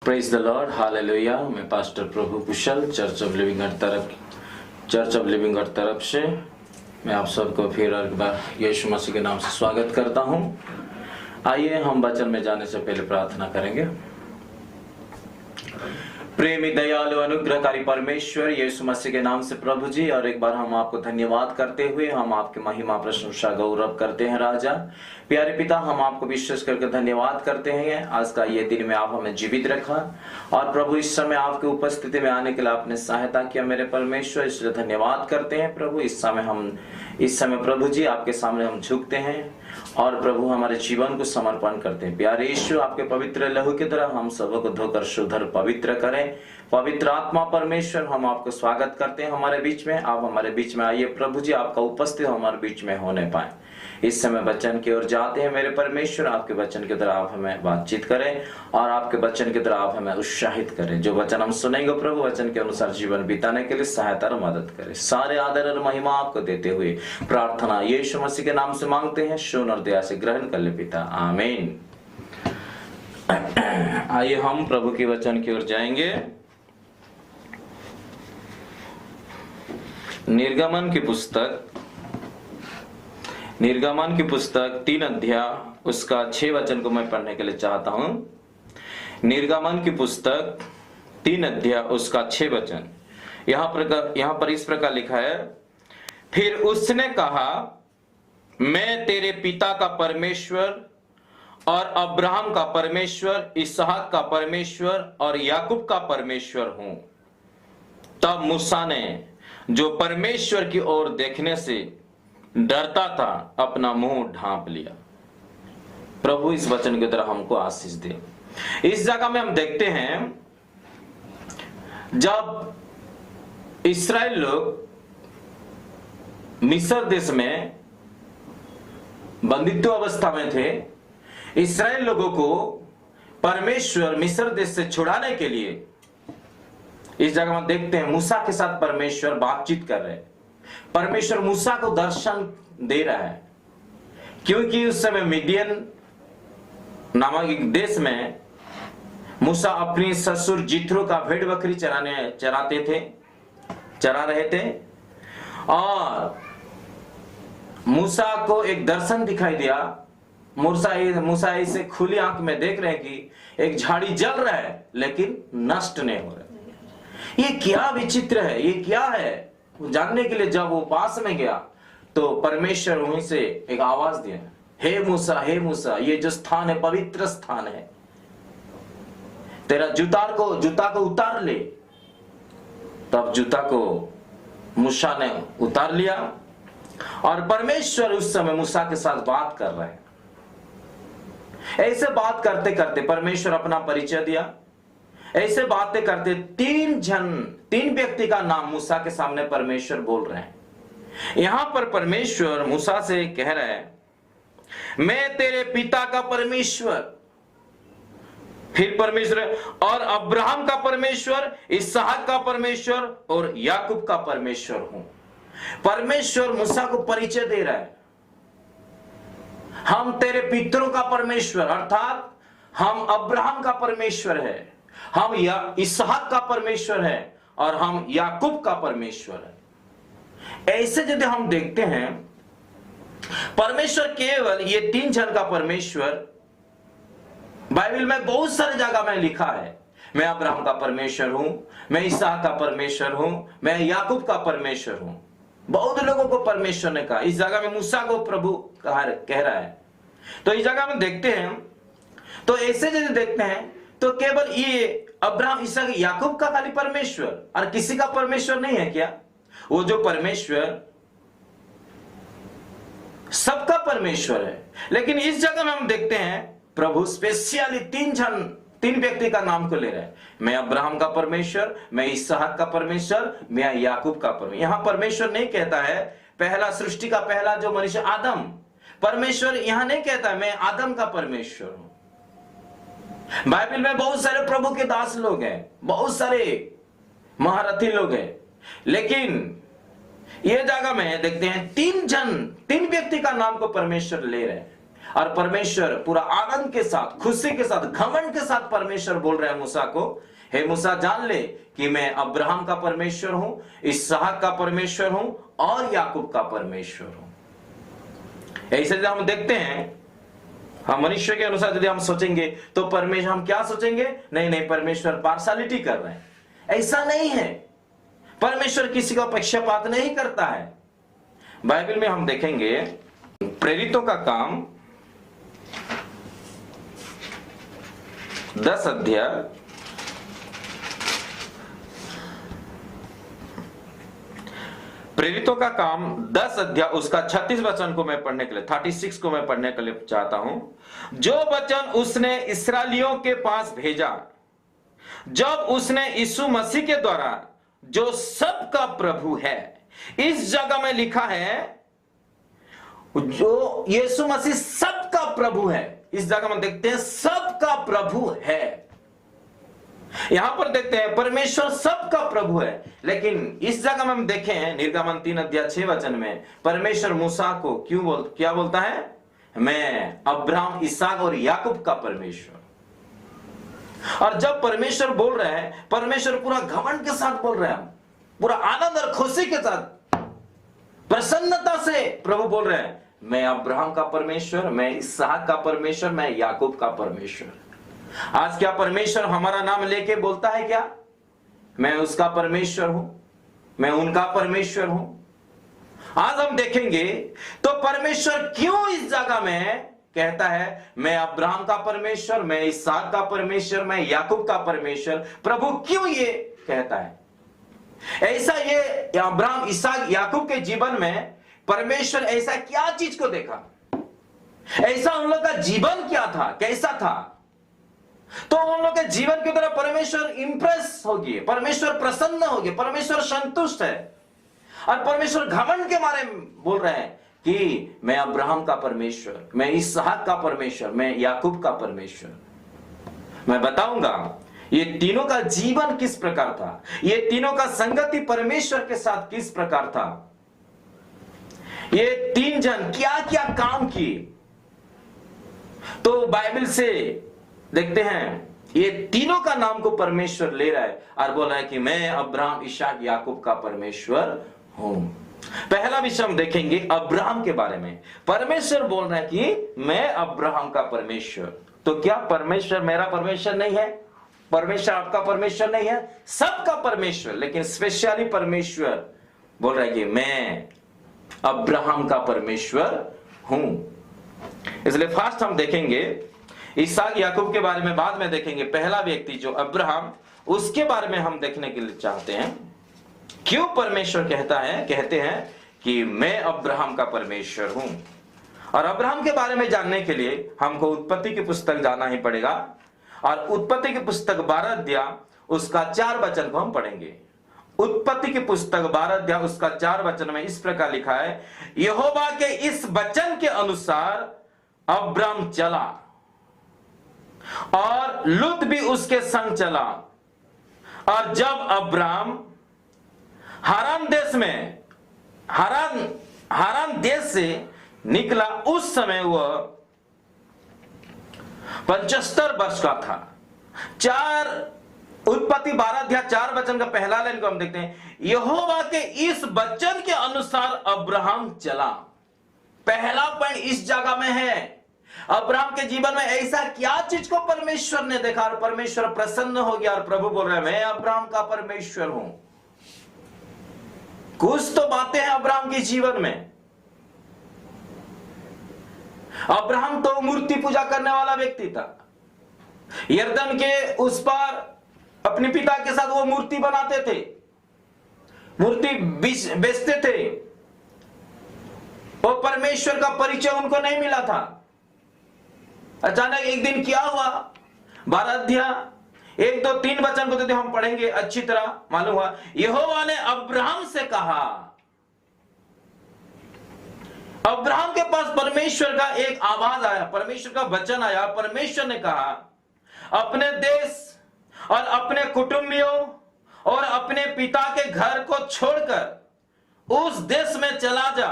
Praise the lord, hallelujah. मैं pastor Prabhu Kushal church of living earth तरफ से मैं आप सबको फिर एक बार यीशु मसीह के नाम से स्वागत करता हूं। आइए हम वचन में जाने से पहले प्रार्थना करेंगे। प्रेमी दयालु अनुग्रहकारी परमेश्वर यीशु मसीह के नाम से प्रभु जी, और एक बार हम आपको धन्यवाद करते हुए हम आपकी महिमा प्रशंसा गौरव करते हैं। राजा प्यारे पिता, हम आपको विश्वास करके धन्यवाद करते हैं। आज का ये दिन में आप हमें जीवित रखा और प्रभु इस समय आपके उपस्थिति में आने के लिए आपने सहायता किया मेरे परमेश्वर, इसलिए धन्यवाद करते हैं प्रभु। इस समय प्रभु जी आपके सामने हम झुकते हैं और प्रभु हमारे जीवन को समर्पण करते हैं। प्यारे यीशु, आपके पवित्र लहू की तरह हम सबको धोकर शुद्ध और पवित्र करें। पवित्र आत्मा परमेश्वर, हम आपको स्वागत करते हैं हमारे बीच में। आप हमारे बीच में आइए प्रभु जी, आपका उपस्थित हमारे बीच में होने पाए। इस समय वचन की ओर जाते हैं मेरे परमेश्वर। आपके वचन की तरह आप हमें बातचीत करें और आपके वचन की तरह आप हमें उत्साहित करें। जो वचन हम सुनेंगे प्रभु, वचन के अनुसार जीवन बिताने के लिए सहायता और मदद करें। सारे आदर और महिमा आपको देते हुए प्रार्थना यीशु मसीह के नाम से मांगते हैं। सुन और दया से ग्रहण कर ले पिता, आमीन। आइए हम प्रभु के वचन की ओर जाएंगे। निर्गमन की पुस्तक 3 अध्याय उसका 6 वचन को मैं पढ़ने के लिए चाहता हूं। निर्गमन की पुस्तक 3 अध्याय उसका 6 वचन यहां पर इस प्रकार लिखा है। फिर उसने कहा, मैं तेरे पिता का परमेश्वर और अब्राहम का परमेश्वर, इसहाक का परमेश्वर और याकूब का परमेश्वर हूं। तब मूसा ने, जो परमेश्वर की ओर देखने से डरता था, अपना मुंह ढांप लिया। प्रभु इस वचन की तरह हमको आशीष दे। इस जगह में हम देखते हैं, जब इस्राएल लोग मिस्र देश में बंदित्व अवस्था में थे, इस्राएल लोगों को परमेश्वर मिस्र देश से छुड़ाने के लिए इस जगह में देखते हैं मूसा के साथ परमेश्वर बातचीत कर रहे हैं। परमेश्वर मूसा को दर्शन दे रहा है, क्योंकि उस समय मिडियन नामक एक देश में मूसा अपनी ससुर जित्रो का भेड़ बकरी चरा रहे थे और मूसा को एक दर्शन दिखाई दिया। मूसा इसे खुली आंख में देख रहे हैं कि एक झाड़ी जल रहा है लेकिन नष्ट नहीं हो रहा। ये क्या विचित्र है, ये क्या है? जानने के लिए जब वो पास में गया तो परमेश्वर वहीं से एक आवाज दिया, हे मूसा, ये जो स्थान है पवित्र स्थान है, तेरा जूता को उतार ले। तब जूता को मूसा ने उतार लिया और परमेश्वर उस समय मूसा के साथ बात कर रहे हैं। ऐसे बात करते करते परमेश्वर अपना परिचय दिया। ऐसे बातें करते 3 व्यक्ति का नाम मूसा के सामने परमेश्वर बोल रहे हैं। यहां पर परमेश्वर मूसा से कह रहा है, मैं तेरे पिता का परमेश्वर, फिर परमेश्वर और अब्राहम का परमेश्वर, इसहाक का परमेश्वर और याकूब का परमेश्वर हूं। परमेश्वर मूसा को परिचय दे रहा है, हम तेरे पितरों का परमेश्वर, अर्थात हम अब्राहम का परमेश्वर है, हम इसहाक का परमेश्वर है और हम याकूब का परमेश्वर है। ऐसे यदि हम देखते हैं, परमेश्वर केवल ये 3 जन का परमेश्वर बाइबल में बहुत सारी जगह में लिखा है। मैं अब्राहम का परमेश्वर हूं, मैं इसहाक का परमेश्वर हूं, मैं याकूब का परमेश्वर हूं। बहुत लोगों को परमेश्वर ने कहा। इस जगह में मूसा को प्रभु कह रहा है। तो इस जगह में देखते हैं, तो ऐसे यदि देखते हैं तो केवल ये अब्राहम, इसहाक, याकूब का खाली परमेश्वर और किसी का परमेश्वर नहीं है क्या? वो जो परमेश्वर सबका परमेश्वर है। लेकिन इस जगह में हम देखते हैं प्रभु स्पेशली 3 व्यक्ति का नाम को ले रहे हैं। मैं अब्राहम का परमेश्वर, मैं इसहाक का परमेश्वर, मैं याकूब का परमेश्वर। यहां परमेश्वर नहीं कहता है पहला सृष्टि का पहला जो मनुष्य आदम, परमेश्वर यहां नहीं कहता मैं आदम का परमेश्वर हूं। बाइबल में बहुत सारे प्रभु के दास लोग हैं, बहुत सारे महारथी लोग हैं, लेकिन ये जगह में देखते हैं 3 व्यक्ति का नाम को परमेश्वर ले रहे हैं। और परमेश्वर पूरा आनंद के साथ, खुशी के साथ, घमंड के साथ परमेश्वर बोल रहे हैं मूसा को, हे मूसा जान ले कि मैं अब्राहम का परमेश्वर हूं, इसहाक का परमेश्वर हूं और याकूब का परमेश्वर हूं। ऐसे यदि हम देखते हैं, हम मनुष्य के अनुसार यदि हम सोचेंगे तो परमेश्वर, हम क्या सोचेंगे, नहीं नहीं परमेश्वर पार्शालिटी कर रहे हैं। ऐसा नहीं है, परमेश्वर किसी का पक्षपात नहीं करता है। बाइबल में हम देखेंगे प्रेरितों का काम 10 अध्याय, प्रेरितों का काम 10 अध्याय उसका 36 वचन को मैं पढ़ने के लिए, 36 को मैं पढ़ने के लिए चाहता हूं। जो वचन उसने इस्राएलियों के पास भेजा जब उसने यीशु मसीह के द्वारा जो सबका प्रभु है, इस जगह में लिखा है जो यीशु मसीह सबका प्रभु है। इस जगह में देखते हैं सबका प्रभु है। यहां पर देखते हैं परमेश्वर सबका प्रभु है, लेकिन इस जगह में हम देखें निर्गमन 3 अध्याय 6 वचन में परमेश्वर मूसा को क्या बोलता है, मैं अब्राहम, इसहाक और याकूब का परमेश्वर। और जब परमेश्वर बोल रहे हैं, परमेश्वर पूरा घमंड के साथ बोल रहे हैं, पूरा आनंद और खुशी के साथ, प्रसन्नता से प्रभु बोल रहे हैं, मैं अब्राहम का परमेश्वर, मैं इसहाक का परमेश्वर, मैं याकूब का परमेश्वर। आज क्या परमेश्वर हमारा नाम लेके बोलता है क्या, मैं उसका परमेश्वर हूं, मैं उनका परमेश्वर हूं? आज हम देखेंगे तो परमेश्वर क्यों इस जगह में कहता है मैं अब्राहम का परमेश्वर, मैं इसहाक का परमेश्वर, मैं याकूब का परमेश्वर। प्रभु क्यों ये कहता है ऐसा? ये अब्राहम, इसहाक, याकूब के जीवन में परमेश्वर ऐसा क्या चीज को देखा, ऐसा उन लोग का जीवन क्या था, कैसा था, तो उन लोग के जीवन की तरह परमेश्वर इंप्रेस हो गए, परमेश्वर प्रसन्न हो गए, परमेश्वर संतुष्ट है। और परमेश्वर घमंड के मारे बोल रहे हैं कि मैं अब्राहम का परमेश्वर, मैं इसहाक का परमेश्वर, मैं याकूब का परमेश्वर। मैं बताऊंगा ये तीनों का जीवन किस प्रकार था, ये तीनों का संगति परमेश्वर के साथ किस प्रकार था, ये तीन जन क्या क्या काम किए। तो बाइबल से देखते हैं ये तीनों का नाम को परमेश्वर ले रहा है और बोल रहा है कि मैं अब्राहम, इसहाक, याकूब का परमेश्वर हूं। पहला विषय हम देखेंगे अब्राहम के बारे में। परमेश्वर बोल रहा है कि मैं अब्राहम का परमेश्वर। तो क्या परमेश्वर मेरा परमेश्वर नहीं है? परमेश्वर आपका परमेश्वर नहीं है? सबका परमेश्वर, लेकिन स्पेशली परमेश्वर बोल रहा है कि मैं अब्राहम का परमेश्वर हूं। इसलिए फर्स्ट हम देखेंगे इसहाक, याकूब के बारे में बाद में देखेंगे। पहला व्यक्ति जो अब्राहम, उसके बारे में हम देखने के लिए चाहते हैं। क्यों परमेश्वर कहते हैं कि मैं अब्राहम का परमेश्वर हूं। और अब्राहम के बारे में जानने के लिए हमको उत्पत्ति की पुस्तक जाना ही पड़ेगा। और उत्पत्ति की पुस्तक 12 अध्याय उसका 4 वचन को हम पढ़ेंगे। उत्पत्ति की पुस्तक 12 अध्याय उसका 4 वचन में इस प्रकार लिखा है, यहोवा के इस वचन के अनुसार अब्राम चला और लूत भी उसके संग चला। और जब अब्राम हारान देश से निकला, उस समय वह 75 वर्ष का था। उत्पत्ति 12 अध्याय 4 वचन का पहला लाइन को हम देखते हैं, यहोवा के इस वचन के अनुसार अब्राहम चला। पहला पॉइंट इस जगह में है, अब्राहम के जीवन में ऐसा क्या चीज को परमेश्वर ने देखा और परमेश्वर प्रसन्न हो गया। और प्रभु बोल रहे हैं मैं अब्राहम का परमेश्वर हूं। कुछ तो बातें हैं अब्राहम के जीवन में। अब्राहम तो मूर्ति पूजा करने वाला व्यक्ति था। यरदन के उस पार अपने पिता के साथ वो मूर्ति बनाते थे, मूर्ति बेचते थे। वो परमेश्वर का परिचय उनको नहीं मिला था। अचानक एक दिन क्या हुआ, 12 अध्याय 1, 2, 3 वचन को तो हम पढ़ेंगे अच्छी तरह, मालूम हुआ यहोवा ने अब्राहम से कहा। अब्राहम के पास परमेश्वर का एक आवाज आया, परमेश्वर का वचन आया। परमेश्वर ने कहा अपने देश और अपने कुटुंबियों और अपने पिता के घर को छोड़कर उस देश में चला जा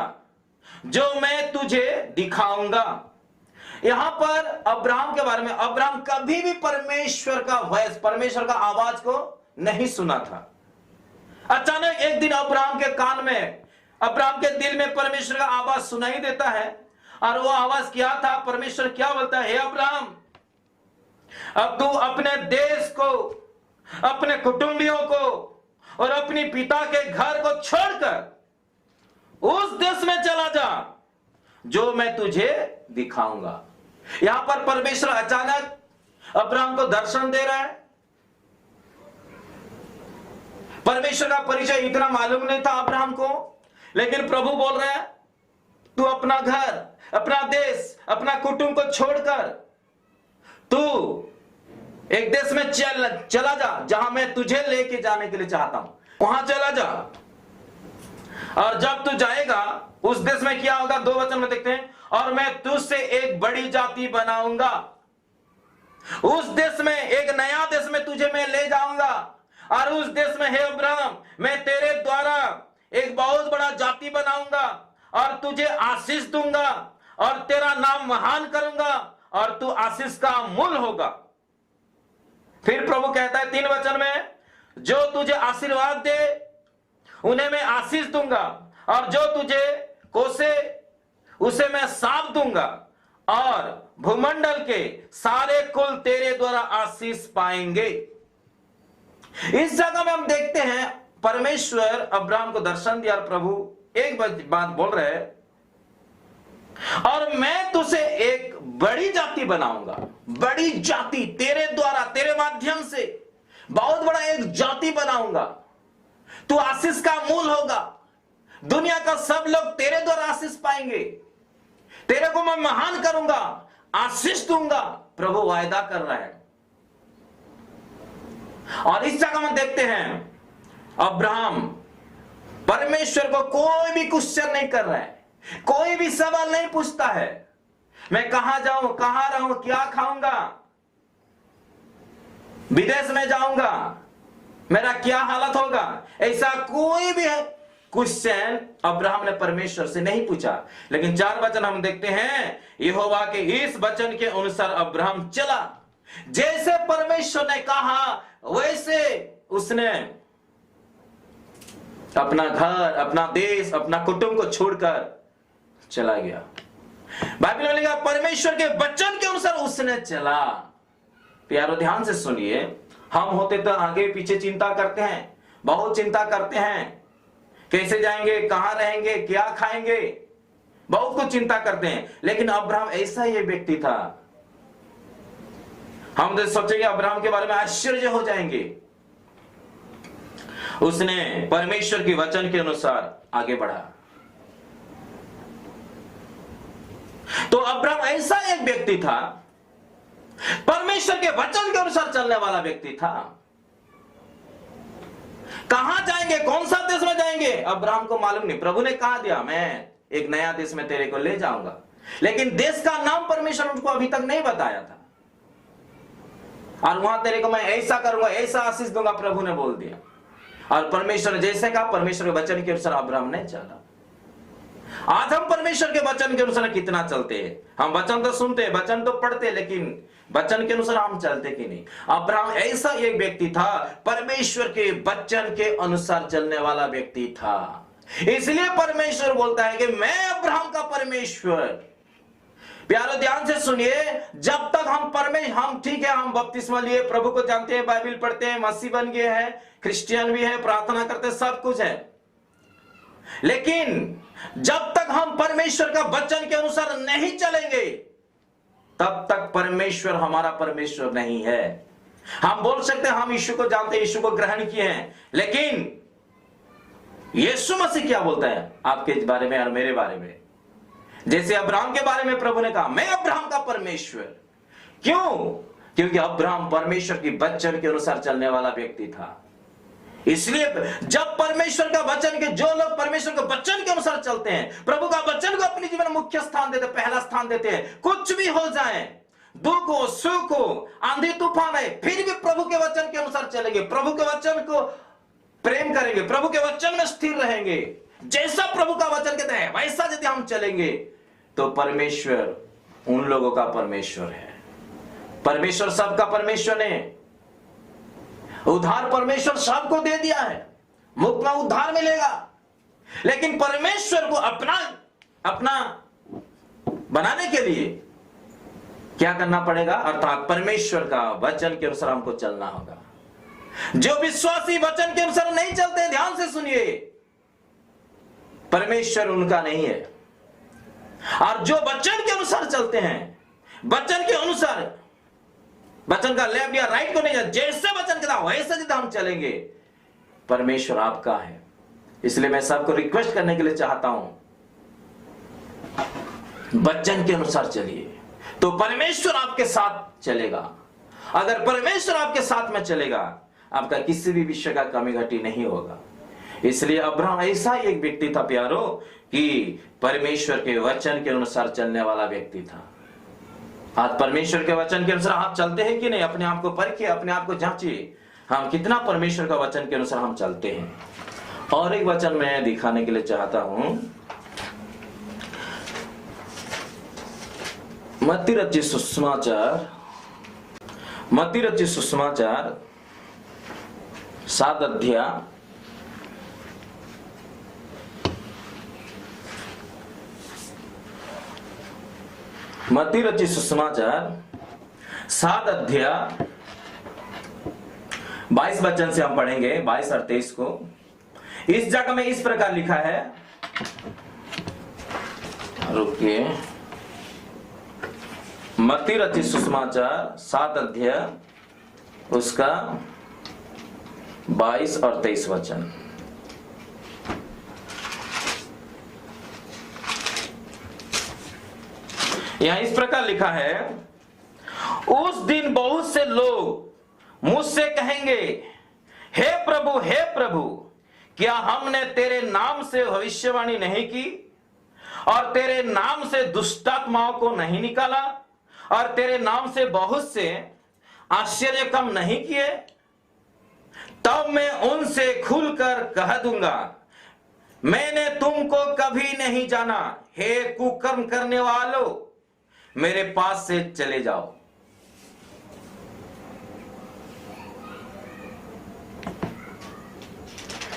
जो मैं तुझे दिखाऊंगा। यहां पर अब्राहम के बारे में, अब्राहम कभी भी परमेश्वर का वॉइस, परमेश्वर का आवाज को नहीं सुना था। अचानक एक दिन अब्राहम के कान में, अब्राहम के दिल में परमेश्वर का आवाज सुनाई देता है। और वो आवाज क्या था? परमेश्वर क्या बोलता है? हे अब्राहम, अब तू अपने देश को, अपने कुटुंबियों को और अपनी पिता के घर को छोड़कर उस देश में चला जा जो मैं तुझे दिखाऊंगा। यहां पर परमेश्वर अचानक अब्राहम को दर्शन दे रहा है। परमेश्वर का परिचय इतना मालूम नहीं था अब्राहम को, लेकिन प्रभु बोल रहे हैं तू अपना घर, अपना देश, अपना कुटुंब को छोड़कर तू एक देश में चला जा जहां मैं तुझे लेके जाने के लिए चाहता हूं, वहां चला जा। और जब तू जाएगा उस देश में क्या होगा? 2 वचन में देखते हैं, और मैं तुझसे एक बड़ी जाति बनाऊंगा। उस देश में, एक नया देश में तुझे मैं ले जाऊंगा, और उस देश में, हे अब्राहम, मैं तेरे द्वारा एक बहुत बड़ा जाति बनाऊंगा और तुझे आशीष दूंगा और तेरा नाम महान करूंगा और तू आशीष का मूल होगा। फिर प्रभु कहता है 3 वचन में, जो तुझे आशीर्वाद दे उन्हें मैं आशीष दूंगा और जो तुझे कोसे उसे मैं शाप दूंगा और भूमंडल के सारे कुल तेरे द्वारा आशीष पाएंगे। इस जगह में हम देखते हैं परमेश्वर अब्राहम को दर्शन दिया और प्रभु एक बात बोल रहे हैं, और मैं तुझे एक बड़ी जाति बनाऊंगा। बड़ी जाति, तेरे द्वारा, तेरे माध्यम से बहुत बड़ा एक जाति बनाऊंगा। तू आशीष का मूल होगा। दुनिया का सब लोग तेरे द्वारा आशीष पाएंगे। तेरे को मैं महान करूंगा, आशीष दूंगा। प्रभु वायदा कर रहा है। और इस जगह में देखते हैं अब्राहम परमेश्वर को कोई भी क्वेश्चन नहीं कर रहा है, कोई भी सवाल नहीं पूछता है। मैं कहां जाऊं, कहां रहूं, क्या खाऊंगा, विदेश में जाऊंगा, मेरा क्या हालत होगा, ऐसा कोई भी क्वेश्चन अब्राहम ने परमेश्वर से नहीं पूछा। लेकिन 4 वचन हम देखते हैं, यहोवा के इस वचन के अनुसार अब्राहम चला। जैसे परमेश्वर ने कहा वैसे उसने अपना घर, अपना देश, अपना कुटुंब को छोड़कर चला गया। बाइबल में लिखा परमेश्वर के वचन के अनुसार उसने चला। प्यारो ध्यान से सुनिए, हम होते तो आगे पीछे चिंता करते हैं, बहुत चिंता करते हैं, कैसे जाएंगे, कहां रहेंगे, क्या खाएंगे, बहुत कुछ चिंता करते हैं। लेकिन अब्राहम ऐसा ही व्यक्ति था। हम तो सोचेंगे अब्राहम के बारे में आश्चर्य हो जाएंगे। उसने परमेश्वर के वचन के अनुसार आगे बढ़ा। तो अब्राहम ऐसा एक व्यक्ति था, परमेश्वर के वचन के अनुसार चलने वाला व्यक्ति था। कहां जाएंगे, कौन सा देश में जाएंगे, अब्राहम को मालूम नहीं। प्रभु ने कहा दिया मैं एक नया देश में तेरे को ले जाऊंगा, लेकिन देश का नाम परमेश्वर उनको अभी तक नहीं बताया था। और वहां तेरे को मैं ऐसा करूंगा, ऐसा आशीष दूंगा, प्रभु ने बोल दिया। और परमेश्वर ने जैसे कहा, परमेश्वर के वचन के अनुसार अब्राहम ने चला। आज हम परमेश्वर के वचन के अनुसार कितना चलते हैं? हम वचन तो सुनते हैं, वचन तो पढ़ते हैं, लेकिन वचन के अनुसार हम चलते कि नहीं? अब्राहम ऐसा एक व्यक्ति था, परमेश्वर के वचन के अनुसार चलने वाला व्यक्ति था। इसलिए परमेश्वर बोलता है कि मैं अब्राहम का परमेश्वर। प्यारो ध्यान से सुनिए, जब तक हम ठीक है, हम बपतिस्मा लिए, प्रभु को जानते हैं, बाइबल पढ़ते हैं, मसीह बन गए हैं, क्रिश्चियन भी है, प्रार्थना करते हैं, सब कुछ है, लेकिन जब तक हम परमेश्वर का वचन के अनुसार नहीं चलेंगे तब तक परमेश्वर हमारा परमेश्वर नहीं है। हम बोल सकते हैं हम यीशु को जानते हैं, यीशु को ग्रहण किए हैं, लेकिन यीशु मसीह क्या बोलता है आपके बारे में और मेरे बारे में? जैसे अब्राहम के बारे में प्रभु ने कहा मैं अब्राहम का परमेश्वर। क्यों? क्योंकि अब्राहम परमेश्वर की वचन के अनुसार चलने वाला व्यक्ति था। इसलिए जब परमेश्वर का वचन के, जो लोग परमेश्वर के वचन के अनुसार चलते हैं, प्रभु का वचन को अपने जीवन में मुख्य स्थान देते, पहला स्थान देते हैं, कुछ भी हो जाए, दुख हो, सुख हो, आंधी तूफान है, फिर भी प्रभु के वचन के अनुसार चलेंगे, प्रभु के वचन को प्रेम करेंगे, प्रभु के वचन में स्थिर रहेंगे, जैसा प्रभु का वचन कहता है वैसा यदि हम चलेंगे तो परमेश्वर उन लोगों का परमेश्वर है। परमेश्वर सबका परमेश्वर नहीं। उद्धार परमेश्वर सबको दे दिया है, मुफ्त में उद्धार मिलेगा। लेकिन परमेश्वर को अपना बनाने के लिए क्या करना पड़ेगा? अर्थात परमेश्वर का वचन के अनुसार हमको चलना होगा। जो विश्वासी वचन के अनुसार नहीं चलते, ध्यान से सुनिए, परमेश्वर उनका नहीं है। और जो वचन के अनुसार चलते हैं, वचन के अनुसार, वचन का लेफ्ट या राइट को नहीं जाते, जैसे वचन कहता वैसे जितना हम चलेंगे, परमेश्वर आपका है। इसलिए मैं सबको रिक्वेस्ट करने के लिए चाहता हूं, वचन के अनुसार चलिए तो परमेश्वर आपके साथ चलेगा। अगर परमेश्वर आपके साथ में चलेगा, आपका किसी भी विषय का कमी घटी नहीं होगा। इसलिए अब्राहम ऐसा एक व्यक्ति था प्यारो कि परमेश्वर के वचन के अनुसार चलने वाला व्यक्ति था। आज परमेश्वर के वचन के अनुसार आप चलते हैं कि नहीं? अपने आप को परखिए, अपने आप को जांचिए, हम कितना परमेश्वर का वचन के अनुसार हम चलते हैं। और एक वचन मैं दिखाने के लिए चाहता हूं, मत्ती रचित सुसमाचार 7 अध्याय मत्ती रचित सुसमाचार 7 अध्याय 22 वचन से हम पढ़ेंगे, 22 और 23 को। इस जगह में इस प्रकार लिखा है, रुकिए, मत्ती रचित सुसमाचार 7 अध्याय उसका 22 और 23 वचन। यहां इस प्रकार लिखा है, उस दिन बहुत से लोग मुझसे कहेंगे, हे प्रभु, क्या हमने तेरे नाम से भविष्यवाणी नहीं की, और तेरे नाम से दुष्टात्माओं को नहीं निकाला, और तेरे नाम से बहुत से आश्चर्य काम नहीं किए? तब मैं उनसे खुलकर कह दूंगा, मैंने तुमको कभी नहीं जाना, हे कुकर्म करने वालों, मेरे पास से चले जाओ।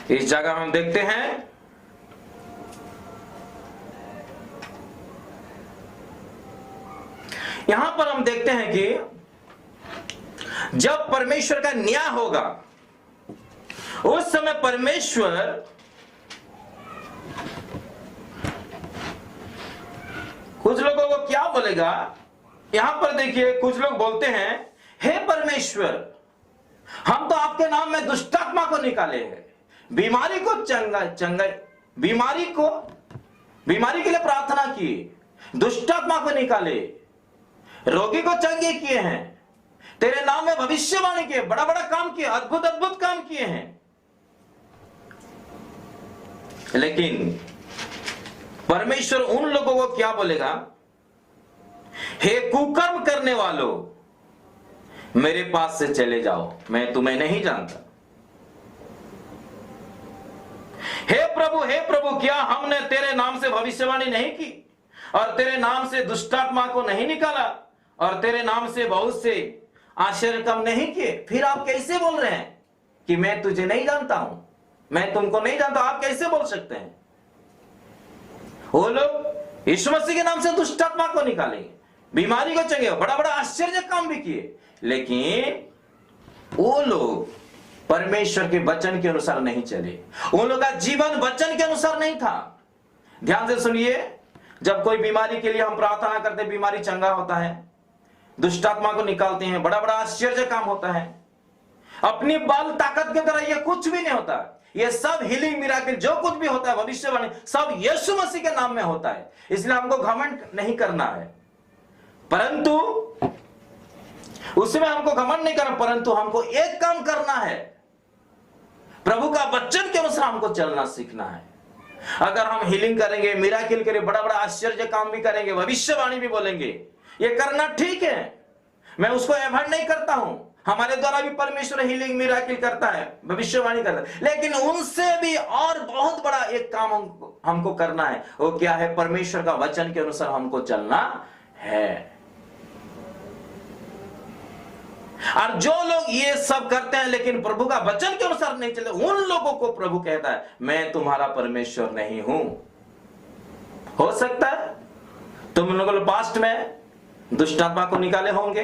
इस जगह हम देखते हैं, यहां पर हम देखते हैं कि जब परमेश्वर का न्याय होगा, उस समय परमेश्वर कुछ लोगों को क्या बोलेगा? यहां पर देखिए, कुछ लोग बोलते हैं, हे परमेश्वर, हम तो आपके नाम में दुष्टात्मा को निकाले हैं, बीमारी को बीमारी के लिए प्रार्थना की, दुष्टात्मा को निकाले, रोगी को चंगे किए हैं, तेरे नाम में भविष्यवाणी किए, बड़ा बड़ा काम किए, अद्भुत काम किए हैं। लेकिन परमेश्वर उन लोगों को क्या बोलेगा? हे कुकर्म करने वालों, मेरे पास से चले जाओ, मैं तुम्हें नहीं जानता। हे प्रभु, क्या हमने तेरे नाम से भविष्यवाणी नहीं की, और तेरे नाम से दुष्टात्मा को नहीं निकाला, और तेरे नाम से बहुत से आश्चर्य काम नहीं किए? फिर आप कैसे बोल रहे हैं कि मैं तुझे नहीं जानता हूं, मैं तुमको नहीं जानता? आप कैसे बोल सकते हैं? वो लोग यीशु मसीह के नाम से दुष्टात्मा को निकाले, बीमारी को चंगे, बड़ा बड़ा आश्चर्य काम भी किए, लेकिन वो लोग परमेश्वर के वचन के अनुसार नहीं चले। उन लोगों का जीवन वचन के अनुसार नहीं था। ध्यान से सुनिए, जब कोई बीमारी के लिए हम प्रार्थना करते, बीमारी चंगा होता है, दुष्टात्मा को निकालते हैं, बड़ा बड़ा आश्चर्य काम होता है। अपनी बल ताकत के तरह यह कुछ भी नहीं होता। यह सब हीलिंग मिराकिल जो कुछ भी होता है, भविष्यवाणी, सब यीशु मसीह के नाम में होता है। इसलिए हमको घमंड नहीं करना है, परंतु उसमें हमको घमंड नहीं करना, परंतु हमको एक काम करना है, प्रभु का वचन के अनुसार हमको चलना सीखना है। अगर हम हीलिंग करेंगे, मिराकिल करेंगे, बड़ा बड़ा आश्चर्य काम भी करेंगे, भविष्यवाणी भी बोलेंगे, ये करना ठीक है, मैं उसको एवॉइड नहीं करता हूं। हमारे द्वारा भी परमेश्वर हीलिंग मिराकिल करता है, भविष्यवाणी करता है, लेकिन उनसे भी और बहुत बड़ा एक काम हमको करना है। वो क्या है? परमेश्वर का वचन के अनुसार हमको चलना है। और जो लोग ये सब करते हैं लेकिन प्रभु का वचन के अनुसार नहीं चलते, उन लोगों को प्रभु कहता है मैं तुम्हारा परमेश्वर नहीं हूं। हो सकता है तुम लोग पास्ट में दुष्ट आत्मा को निकाले होंगे,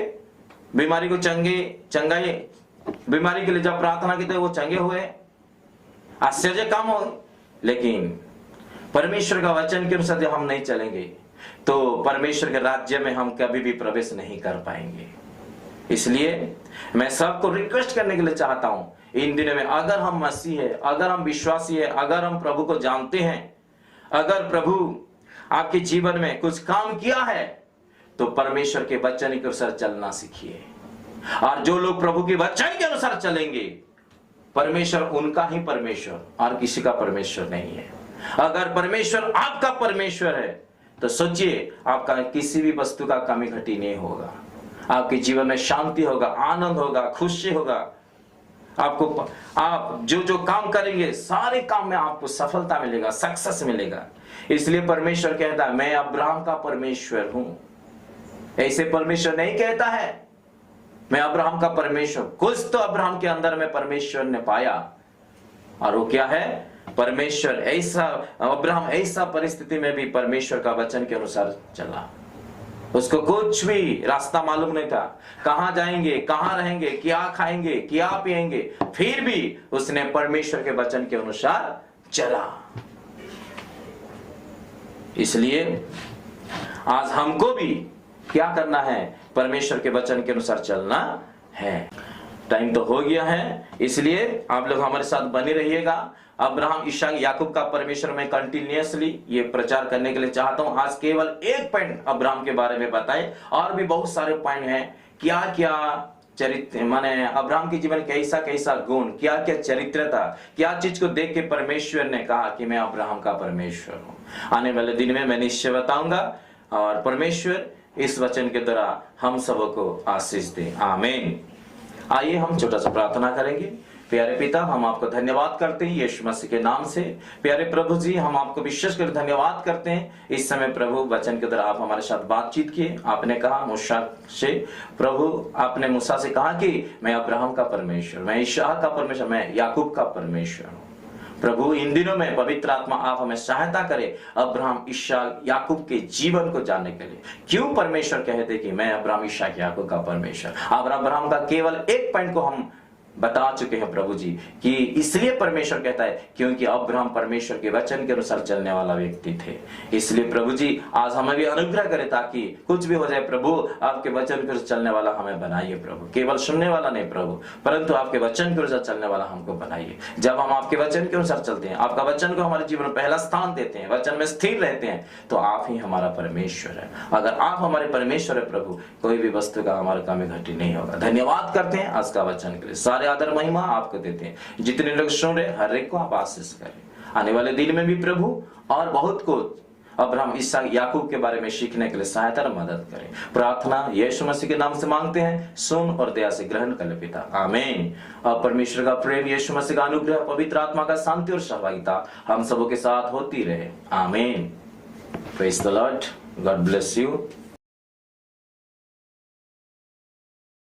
बीमारी को चंगाई, बीमारी के लिए जब प्रार्थना की तो वो चंगे हुए, आश्चर्य काम हो, लेकिन परमेश्वर का वचन के अनुसार जब हम नहीं चलेंगे तो परमेश्वर के राज्य में हम कभी भी प्रवेश नहीं कर पाएंगे। इसलिए मैं सबको रिक्वेस्ट करने के लिए चाहता हूं इन दिनों में, अगर हम मसीह है, अगर हम विश्वासी है, अगर हम प्रभु को जानते हैं, अगर प्रभु आपके जीवन में कुछ काम किया है तो परमेश्वर के वचन के अनुसार चलना सीखिए। और जो लोग प्रभु के वचन के अनुसार चलेंगे, परमेश्वर उनका ही परमेश्वर और किसी का परमेश्वर नहीं है। अगर परमेश्वर आपका परमेश्वर है तो सोचिए आपका किसी भी वस्तु का कमी घटी नहीं होगा, आपके जीवन में शांति होगा, आनंद होगा, खुशी होगा। आपको आप जो जो काम करेंगे सारे काम में आपको सफलता मिलेगा, सक्सेस मिलेगा। इसलिए परमेश्वर कहता है मैं अब्राहम का परमेश्वर हूं। ऐसे परमेश्वर नहीं कहता है मैं अब्राहम का परमेश्वर, कुछ तो अब्राहम के अंदर में परमेश्वर ने पाया, और वो क्या है, परमेश्वर ऐसा, अब्राहम ऐसा परिस्थिति में भी परमेश्वर का वचन के अनुसार चला। उसको कुछ भी रास्ता मालूम नहीं था, कहां जाएंगे, कहां रहेंगे, क्या खाएंगे, क्या पिएंगे, फिर भी उसने परमेश्वर के वचन के अनुसार चला। इसलिए आज हमको भी क्या करना है, परमेश्वर के वचन के अनुसार चलना है। टाइम तो हो गया है, इसलिए आप लोग हमारे साथ बने रहिएगा। अब्राहम, इसहाक, याकूब का परमेश्वर में कंटिन्यूअसली ये प्रचार करने के लिए चाहता हूं। आज केवल एक पॉइंट अब्राहम के बारे में बताए, और भी बहुत सारे पॉइंट हैं, क्या क्या चरित्र, माने अब्राहम के जीवन कैसा कैसा गुण, क्या क्या चरित्र था, क्या चीज को देख के परमेश्वर ने कहा कि मैं अब्राहम का परमेश्वर हूं। आने वाले दिन में मैं निश्चय बताऊंगा, और परमेश्वर इस वचन के द्वारा हम सबको आशीष दे। आमीन। आइए हम छोटा सा प्रार्थना करेंगे। प्यारे पिता, हम आपको धन्यवाद करते हैं यीशु मसीह के नाम से। प्यारे प्रभु जी, हम आपको विशेष कर धन्यवाद करते हैं इस समय प्रभु वचन के द्वारा आप हमारे साथ बातचीत किए। आपने कहा मूसा से, प्रभु आपने मूसा से कहा कि मैं अब्राहम का परमेश्वर, मैं इसहाक का परमेश्वर, मैं याकूब का परमेश्वर हूँ। प्रभु इन दिनों में पवित्र आत्मा आप हमें सहायता करे अब्राहम, इसहाक, याकूब के जीवन को जानने के लिए। क्यों परमेश्वर कहते कि मैं अब्राहम, इसहाक, याकूब का परमेश्वर। अब्राहम का केवल एक पॉइंट को हम बता चुके हैं प्रभु जी, कि इसलिए परमेश्वर कहता है क्योंकि अब्राहम परमेश्वर के वचन के अनुसार चलने वाला व्यक्ति थे। इसलिए प्रभु जी आज हमें भी अनुग्रह करें, ताकि कुछ भी हो जाए प्रभु आपके वचन के अनुसार चलने वाला हमें बनाइए प्रभु। केवल सुनने वाला नहीं प्रभु, परंतु आपके वचन के अनुसार चलने वाला हमको बनाइए। जब हम आपके वचन के अनुसार चलते हैं, आपका वचन को हमारे जीवन में पहला स्थान देते हैं, वचन में स्थिर रहते हैं, तो आप ही हमारा परमेश्वर है। अगर आप हमारे परमेश्वर है प्रभु, कोई भी वस्तु का हमारे कमी घटी नहीं होगा। धन्यवाद करते हैं आज का वचन के लिए, सारे आदर महिमा आपको देते हैं। जितने लोग सुन रहे हर एक को आप आशीष करें। आने वाले दिन में भी प्रभु और बहुत कुछ अब्राहम, इसहाक, याकूब के बारे में सीखने के लिए सहायता और मदद करें। प्रार्थना यीशु मसीह के नाम से मांगते हैं, सुन और दया से ग्रहण कर ले पिता। आमीन। और परमेश्वर का प्रेम, यीशु मसीह का अनुग्रह, पवित्र आत्मा का शांति और सहभागिता हम सबों के साथ होती रहे। आमीन। Praise the Lord. God bless you.